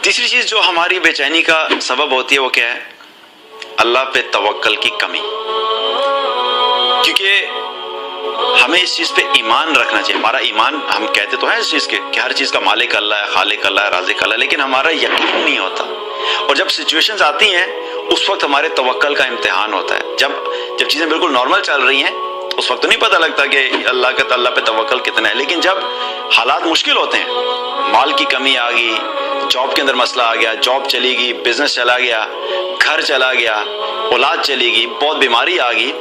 تیسری چیز جو ہماری بے چینی کا سبب ہوتی ہے وہ کیا ہے؟ اللہ پہ توکل کی کمی. کیونکہ ہمیں اس چیز پہ ایمان رکھنا چاہیے. ہمارا ایمان، ہم کہتے تو ہیں اس چیز کے کہ ہر چیز کا مالک اللہ ہے، خالق اللہ ہے، رازق اللہ ہے، لیکن ہمارا یقین نہیں ہوتا. اور جب سچویشنز آتی ہیں اس وقت ہمارے توکل کا امتحان ہوتا ہے. جب چیزیں بالکل نارمل چل رہی ہیں اس وقت تو نہیں پتہ لگتا کہ اللہ پہ توکل کتنا ہے. لیکن جب حالات مشکل ہوتے ہیں، مال کی کمی آ گئی، جاب کے اندر مسئلہ آ گیا، جاب چلی گئی، بزنس چلا گیا، گھر چلا گیا، اولاد چلی گئی، بہت بیماری آ گئی،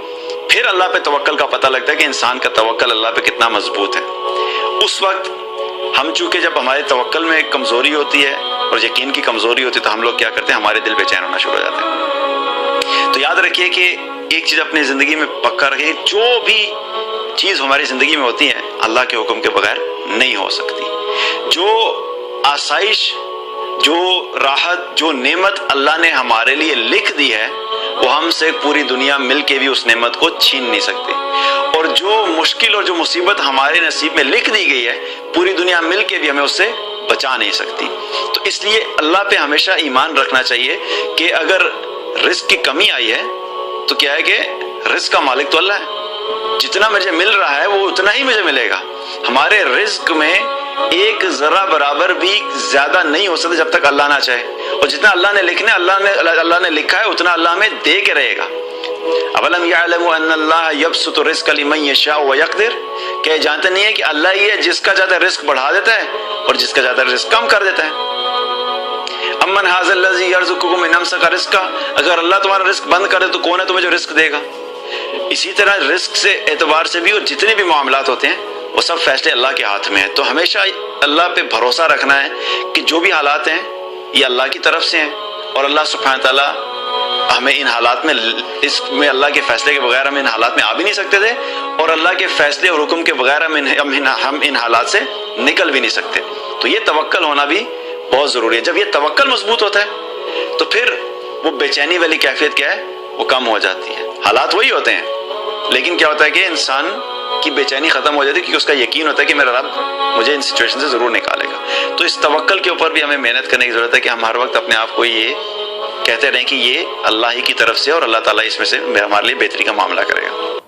پھر اللہ پہ توکل کا پتہ لگتا ہے کہ انسان کا توکل اللہ پہ کتنا مضبوط ہے. اس وقت ہم چونکہ جب ہمارے توکل میں کمزوری ہوتی ہے اور یقین کی کمزوری ہوتی ہے تو ہم لوگ کیا کرتے ہیں؟ ہمارے دل بے چین ہونا شروع ہو جاتے ہیں. تو یاد رکھیے کہ ایک چیز اپنی زندگی میں پکا رکھیے، جو بھی چیز ہماری زندگی میں ہوتی ہے اللہ کے حکم کے بغیر نہیں ہو سکتی. جو آسائش، جو راحت، جو نعمت اللہ نے ہمارے لیے لکھ دی ہے وہ ہم سے پوری دنیا مل کے بھی اس نعمت کو چھین نہیں سکتی. اور جو مشکل اور جو مصیبت ہمارے نصیب میں لکھ دی گئی ہے پوری دنیا مل کے بھی ہمیں اس سے بچا نہیں سکتی. تو اس لیے اللہ پہ ہمیشہ ایمان رکھنا چاہیے کہ اگر رزق کی کمی آئی ہے تو کیا ہے کہ رزق کا مالک تو اللہ ہے. جتنا مجھے مل رہا ہے وہ اتنا ہی مجھے ملے گا. ہمارے رزق میں ایک ذرہ برابر بھی زیادہ نہیں ہو سکتا جب تک اللہ نہ چاہے. اور جتنا اللہ نے لکھا ہے اتنا اللہ ہمیں دے کے رہے گا. اولم یعلموا ان اللہ یبسط الرزق لمن یشاء ویقدر، کہ جانتے نہیں ہے کہ اللہ ہی ہے جس کا چاہتا ہے رزق بڑھا دیتا ہے اور جس کا چاہتا ہے رزق کم کر دیتا ہے. امن ھذا الذی یرزقکم من امسک رزقا، اگر اللہ تمہارا رزق بند کر دے تو کون ہے تمہیں جو رزق دے گا؟ اسی طرح رزق سے اعتبار سے بھی اور جتنے بھی معاملات ہوتے ہیں وہ سب فیصلے اللہ کے ہاتھ میں ہیں. تو ہمیشہ اللہ پہ بھروسہ رکھنا ہے کہ جو بھی حالات ہیں یہ اللہ کی طرف سے ہیں اور اللہ سبحانہ تعالیٰ ہمیں ان حالات میں، اس میں اللہ کے فیصلے کے بغیر ہم ان حالات میں آ بھی نہیں سکتے تھے اور اللہ کے فیصلے اور حکم کے بغیر ہم ان حالات سے نکل بھی نہیں سکتے. تو یہ توکل ہونا بھی بہت ضروری ہے. جب یہ توکل مضبوط ہوتا ہے تو پھر وہ بے چینی والی کیفیت کیا ہے؟ وہ کم ہو جاتی ہے. حالات وہی ہوتے ہیں لیکن کیا ہوتا ہے کہ انسان کی بے چینی ختم ہو جاتی ہے کیونکہ اس کا یقین ہوتا ہے کہ میرا رب مجھے ان سچویشن سے ضرور نکالے گا. تو اس توکل کے اوپر بھی ہمیں محنت کرنے کی ضرورت ہے کہ ہم ہر وقت اپنے آپ کو یہ کہتے رہیں کہ یہ اللہ ہی کی طرف سے اور اللہ تعالیٰ اس میں سے ہمارے لیے بہتری کا معاملہ کرے گا.